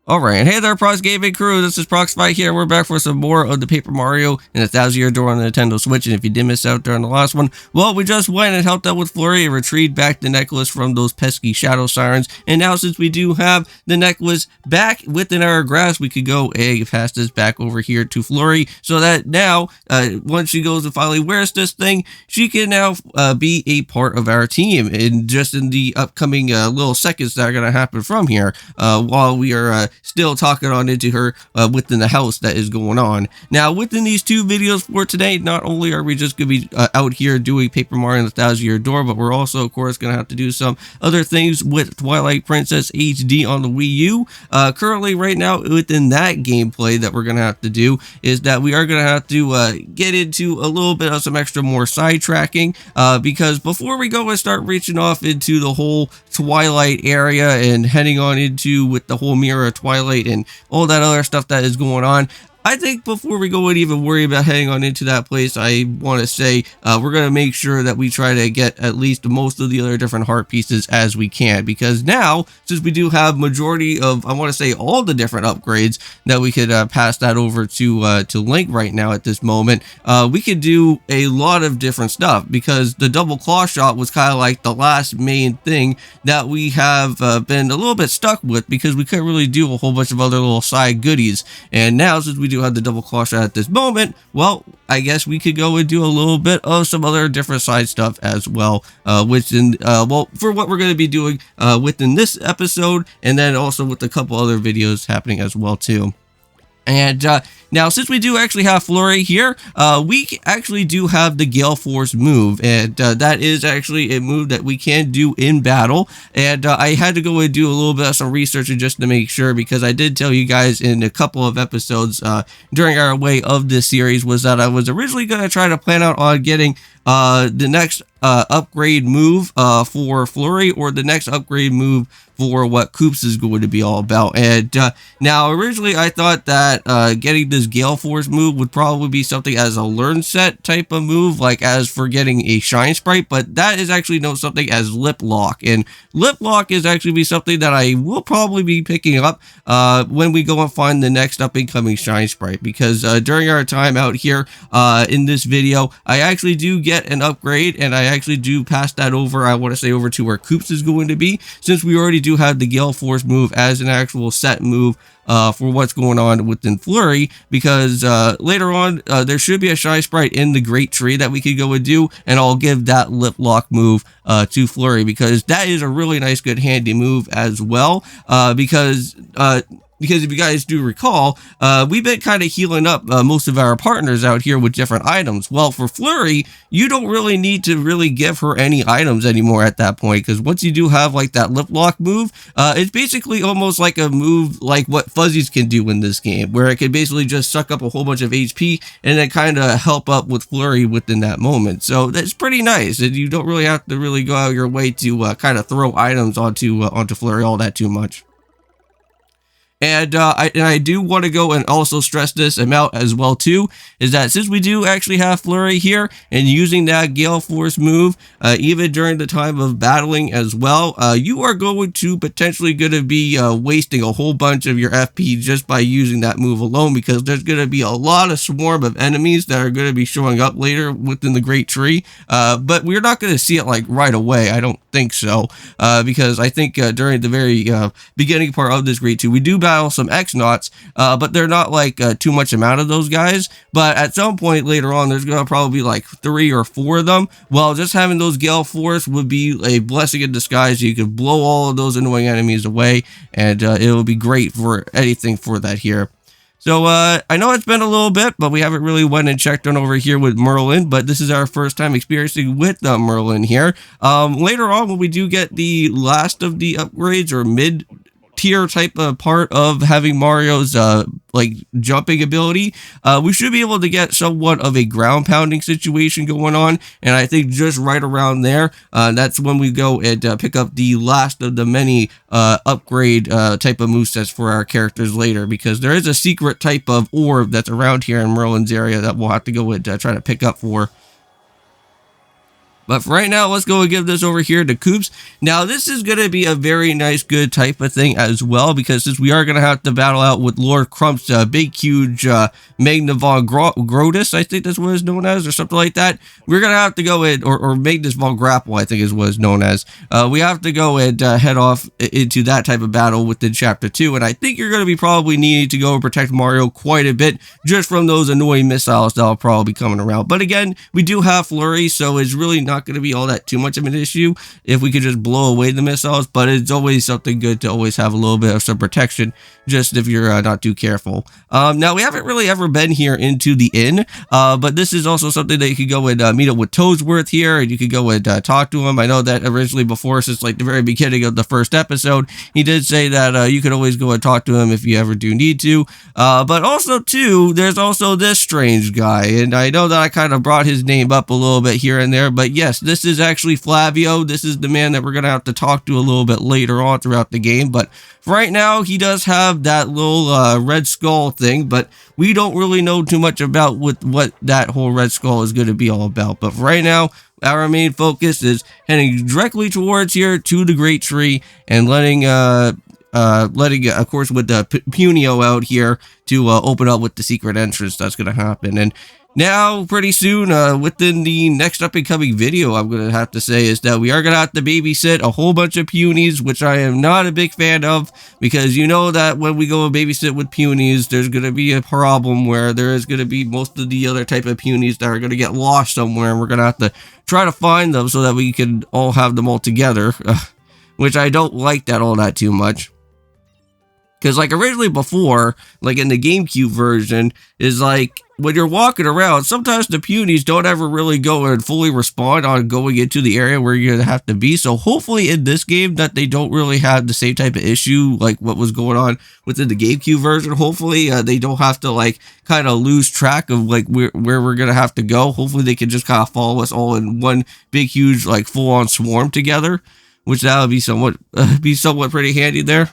Alright, hey there Prox Gaming Crew, this is Proxify here. We're back for some more of the Paper Mario and the 1000-Year Door on the Nintendo Switch, and if you did miss out during the last one, well, we just went and helped out with Flurrie and retrieved back the necklace from those pesky shadow sirens, and now since we do have the necklace back within our grasp, we could go and pass this back over here to Flurrie, so that now, once she goes and finally wears this thing, she can now be a part of our team, and just in the upcoming little seconds that are going to happen from here, while we are still talking on into her within the house that is going on. Now, within these two videos for today, not only are we just going to be out here doing Paper Mario and the 1000-Year Door, but we're also, of course, going to have to do some other things with Twilight Princess HD on the Wii U. Currently, right now, within that gameplay that we're going to have to do is that we are going to have to get into a little bit of some extra more sidetracking, because before we go and start reaching off into the whole Twilight area and heading on into with the whole Mirror of Twilight and all that other stuff that is going on, I think before we go and even worry about heading on into that place, I want to say we're going to make sure that we try to get at least most of the other different heart pieces as we can, because now, since we do have majority of, I want to say, all the different upgrades that we could pass that over to Link right now at this moment, we could do a lot of different stuff, because the double claw shot was kind of like the last main thing that we have been a little bit stuck with, because we couldn't really do a whole bunch of other little side goodies. And now, since we do have the double claw shot at this moment, well, I guess we could go and do a little bit of some other different side stuff as well, which well, for what we're going to be doing within this episode, and then also with a couple other videos happening as well too. And now, since we do actually have Flurrie here, we actually do have the Gale Force move, and that is actually a move that we can do in battle. And I had to go and do a little bit of some research just to make sure, because I did tell you guys in a couple of episodes during our way of this series was that I was originally going to try to plan out on getting the next upgrade move for Flurrie, or the next upgrade move for what Koops is going to be all about. And now, originally I thought that getting this Gale Force move would probably be something as a learn set type of move, like as for getting a Shine Sprite, but that is actually known something as Lip Lock, and Lip Lock is actually be something that I will probably be picking up when we go and find the next up and coming Shine Sprite, because during our time out here in this video, I actually do get an upgrade, and I actually do pass that over, I want to say, over to where Koops is going to be, since we already do have the Gale Force move as an actual set move for what's going on within Flurrie, because later on there should be a Shine Sprite in the Great Tree that we could go and do, and I'll give that Lip Lock move to Flurrie, because that is a really nice, good, handy move as well, because if you guys do recall, we've been kind of healing up most of our partners out here with different items. Well, for Flurrie, you don't really need to really give her any items anymore at that point, because once you do have like that Lip Lock move, it's basically almost like a move like what Fuzzies can do in this game, where it can basically just suck up a whole bunch of HP and then kind of help up with Flurrie within that moment. So that's pretty nice, and you don't really have to really go out your way to kind of throw items onto Flurrie all that too much. And I do want to go and also stress this amount as well too, is that since we do actually have Flurrie here and using that Gale Force move, even during the time of battling as well, you are going to potentially be wasting a whole bunch of your FP just by using that move alone, because there's going to be a lot of swarm of enemies that are going to be showing up later within the Great Tree, but we're not going to see it like right away. I don't think so, because I think during the very beginning part of this Great Tree, we do battle some X-Nauts, but they're not like too much amount of those guys, but at some point later on there's gonna probably be like 3 or 4 of them. Well, just having those Gale Force would be a blessing in disguise. You could blow all of those annoying enemies away, and it will be great for anything for that here. So, I know it's been a little bit, but we haven't really went and checked on over here with Merlin, but this is our first time experiencing with Merlin here. Later on, when we do get the last of the upgrades, or mid-tier type of part of having Mario's, like, jumping ability, we should be able to get somewhat of a ground pounding situation going on, and I think just right around there, that's when we go and pick up the last of the many upgrade type of movesets for our characters later, because there is a secret type of orb that's around here in Merlin's area that we'll have to go and try to pick up for. But for right now, let's go and give this over here to Coops. Now, this is going to be a very nice, good type of thing as well, because since we are going to have to battle out with Lord Crump's big, huge Magna von Grotus, I think that's what it's known as, or something like that. We're going to have to go in, or Magnus von Grapple, I think is what it's known as. We have to go and head off into that type of battle within Chapter 2, and I think you're going to be probably needing to go and protect Mario quite a bit, just from those annoying missiles that will probably be coming around. But again, we do have Flurrie, so it's really not going to be all that too much of an issue if we could just blow away the missiles, but it's always something good to always have a little bit of some protection, just if you're not too careful. Now, we haven't really ever been here into the inn, but this is also something that you could go and meet up with Toadsworth here, and you could go and talk to him. I know that originally before, since like the very beginning of the first episode, he did say that you could always go and talk to him if you ever do need to, but also too, there's also this strange guy, and I know that I kind of brought his name up a little bit here and there, but yes, this is actually Flavio. This is the man that we're going to have to talk to a little bit later on throughout the game, but for right now, he does have that little red skull thing, but we don't really know too much about what that whole red skull is going to be all about. But for right now, our main focus is heading directly towards here to the Great Tree and letting, of course, with the Punio out here to open up with the secret entrance that's going to happen. And now, pretty soon, within the next up-and-coming video, I'm going to have to say is that we are going to have to babysit a whole bunch of punies, which I am not a big fan of, because you know that when we go and babysit with punies, there's going to be a problem where there is going to be most of the other type of punies that are going to get lost somewhere, and we're going to have to try to find them so that we can all have them all together, which I don't like that all that too much. Because, like, originally before, like, in the GameCube version, is, like, when you're walking around, sometimes the punies don't ever really go and fully respond on going into the area where you're going to have to be. So, hopefully, in this game, that they don't really have the same type of issue, like, what was going on within the GameCube version. Hopefully, they don't have to, like, kind of lose track of, like, where we're going to have to go. Hopefully, they can just kind of follow us all in one big, huge, like, full-on swarm together, which that would be somewhat pretty handy there.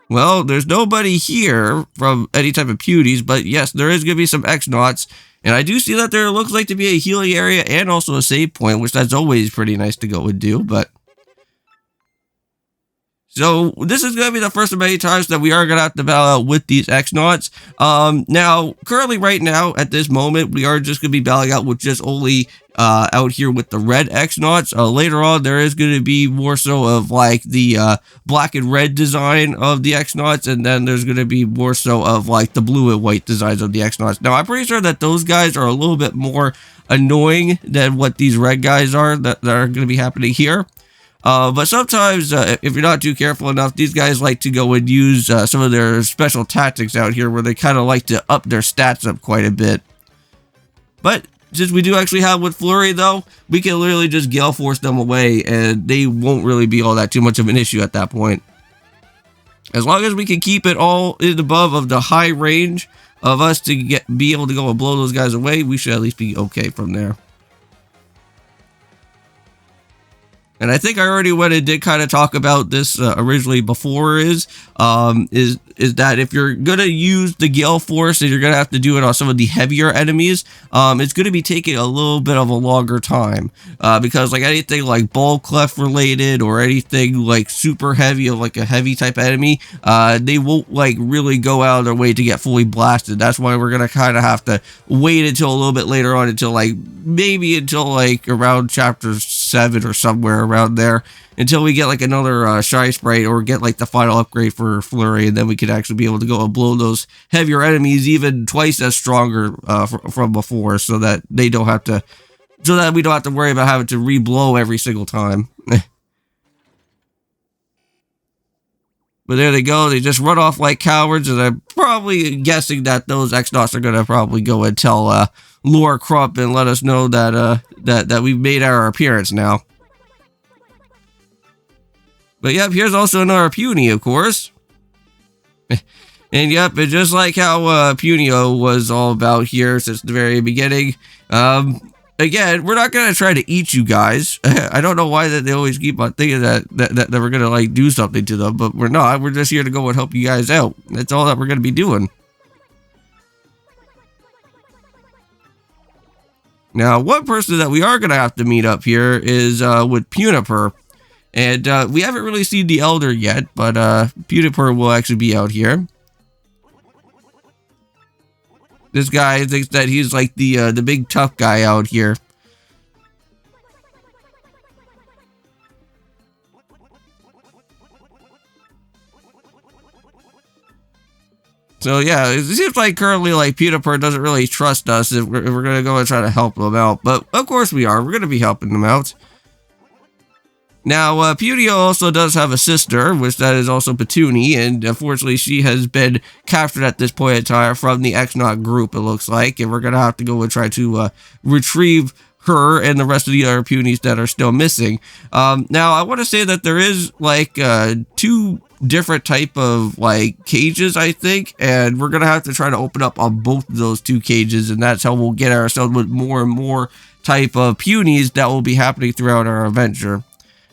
Well, there's nobody here from any type of punies, but yes, there is going to be some X-Nauts, and I do see that there looks like to be a healing area and also a save point, which that's always pretty nice to go and do, but... So, this is going to be the first of many times that we are going to have to battle out with these X-Nauts. Now, currently right now, at this moment, we are just going to be battling out with just only out here with the red X-Nauts. Later on, there is going to be more so of like the black and red design of the X-Nauts, and then there's going to be more so of like the blue and white designs of the X-Nauts. Now, I'm pretty sure that those guys are a little bit more annoying than what these red guys are that are going to be happening here. But sometimes, if you're not too careful enough, these guys like to go and use some of their special tactics out here where they kind of like to up their stats up quite a bit. But since we do actually have with Flurrie, though, we can literally just Gale Force them away, and they won't really be all that too much of an issue at that point. As long as we can keep it all in above of the high range of us to be able to go and blow those guys away, we should at least be okay from there. And I think I already went and did kind of talk about this originally before is that if you're going to use the Gale Force and you're going to have to do it on some of the heavier enemies, it's going to be taking a little bit of a longer time because like anything like Ball Clef related or anything like super heavy of like a heavy type enemy, they won't like really go out of their way to get fully blasted. That's why we're going to kind of have to wait until a little bit later on until like maybe until like around chapter 7 or somewhere around there until we get like another Shy Sprite or get like the final upgrade for Flurrie, and then we could actually be able to go and blow those heavier enemies even twice as stronger from before, so that they don't have to, so that we don't have to worry about having to re-blow every single time. But there they go, they just run off like cowards, and I'm probably guessing that those X-Nauts are going to probably go and tell Lord Crump and let us know that that we've made our appearance now. But yep, here's also another puny, of course. And yep, it's just like how Punio was all about here since the very beginning. Again, we're not going to try to eat you guys. I don't know why that they always keep on thinking that we're going to like do something to them, but we're not. We're just here to go and help you guys out. That's all that we're going to be doing. Now, one person that we are going to have to meet up here is with Puniper. And we haven't really seen the Elder yet, but Puniper will actually be out here. This guy thinks that he's like the big tough guy out here. So yeah, it seems like currently like Puniper doesn't really trust us if we're going to go and try to help him out. But of course we are. We're going to be helping him out. Now, Pudio also does have a sister, which that is also Petuni, and unfortunately she has been captured at this point in time from the X-Naught group, it looks like, and we're going to have to go and try to retrieve her and the rest of the other Punies that are still missing. Now, I want to say that there is, like, 2 different type of, like, cages, I think, and we're going to have to try to open up on both of those 2 cages, and that's how we'll get ourselves with more and more type of Punies that will be happening throughout our adventure.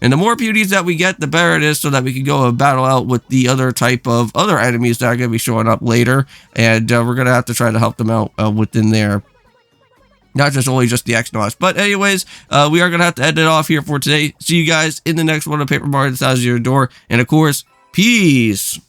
And the more Punies that we get, the better it is, so that we can go and battle out with the other type of other enemies that are going to be showing up later. And we're going to have to try to help them out within there. Not just only just the X-Nauts. But anyways, we are going to have to end it off here for today. See you guys in the next one of Paper Mario: The Thousand Year Door. And of course, peace!